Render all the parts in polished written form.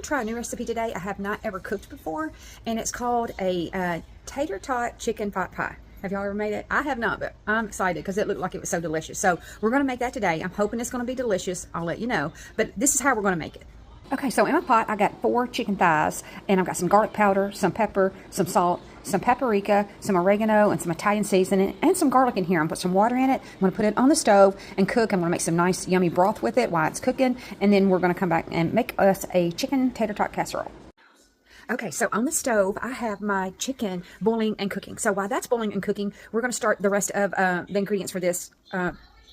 going to try a new recipe today I have not ever cooked before, and it's called a tater tot chicken pot pie. Have y'all ever made it? I have not, but I'm excited because it looked like it was so delicious. So we're going to make that today. I'm hoping it's going to be delicious. I'll let you know. But this is how we're going to make it. Okay, so in my pot, I got 4 chicken thighs, and I've got some garlic powder, some pepper, some salt, some paprika, some oregano, and some Italian seasoning, and some garlic in here. I'm going to put some water in it. I'm going to put it on the stove and cook. I'm going to make some nice, yummy broth with it while it's cooking, and then we're going to come back and make us a chicken tater tot casserole. Okay, so on the stove, I have my chicken boiling and cooking. So while that's boiling and cooking, we're going to start the rest of the ingredients for this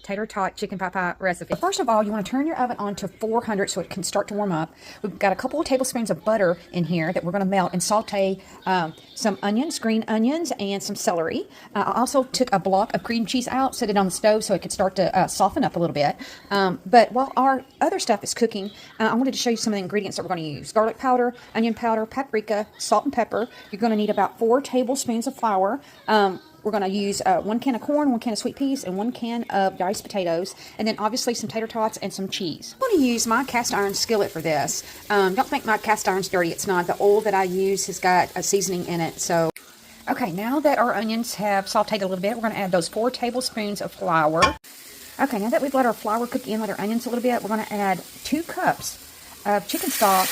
tater tot chicken pot pie recipe. First of all, you want to turn your oven on to 400 so it can start to warm up. We've got a couple of tablespoons of butter in here that we're going to melt and saute some onions, green onions, and some celery. I also took a block of cream cheese out, set it on the stove so it could start to soften up a little bit. But while our other stuff is cooking, I wanted to show you some of the ingredients that we're going to use. Garlic powder, onion powder, paprika, salt and pepper. You're going to need about 4 tablespoons of flour. We're going to use 1 can of corn, 1 can of sweet peas, and 1 can of diced potatoes, and then obviously some tater tots and some cheese. I'm going to use my cast iron skillet for this. Don't think my cast iron's dirty. It's not. The oil that I use has got a seasoning in it. So, okay, now that our onions have sauteed a little bit, we're going to add those 4 tablespoons of flour. Okay, now that we've let our flour cook in, let our onions a little bit, we're going to add 2 cups of chicken stock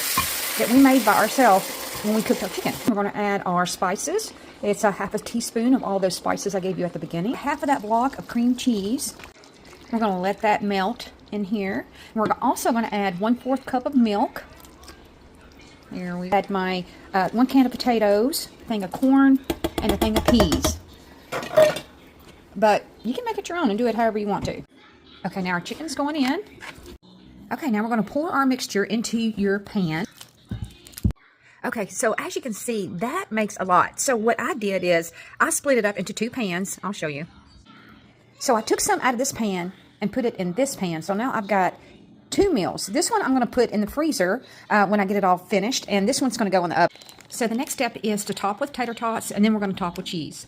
that we made by ourselves when we cooked our chicken. We're going to add our spices. It's a half a teaspoon of all those spices I gave you at the beginning. Half of that block of cream cheese. We're going to let that melt in here. And we're also going to add 1/4 cup of milk. Here we add my 1 can of potatoes, a thing of corn, and a thing of peas. But you can make it your own and do it however you want to. Okay, now our chicken's going in. Okay, now we're going to pour our mixture into your pan. Okay, so as you can see, that makes a lot. So what I did is I split it up into 2 pans. I'll show you. So I took some out of this pan and put it in this pan. So now I've got 2 meals. This one I'm going to put in the freezer when I get it all finished, and this one's going to go in the oven. So the next step is to top with tater tots, and then we're going to top with cheese.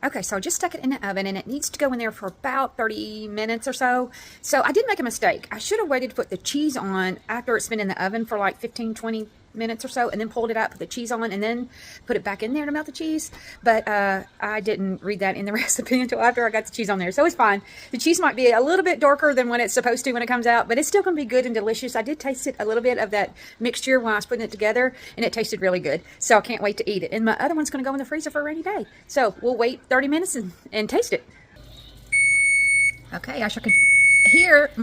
Okay, so I just stuck it in the oven, and it needs to go in there for about 30 minutes or so. So I did make a mistake. I should have waited to put the cheese on after it's been in the oven for like 15, 20 minutes or so, and then pulled it out, put the cheese on, and then put it back in there to melt the cheese. But I didn't read that in the recipe until after I got the cheese on there, so it's fine. The cheese might be a little bit darker than when it's supposed to when it comes out, but it's still going to be good and delicious. I did taste it a little bit of that mixture when I was putting it together, and it tasted really good, so I can't wait to eat it. And my other one's going to go in the freezer for a rainy day, so we'll wait 30 minutes and taste it. Okay, I sure can hear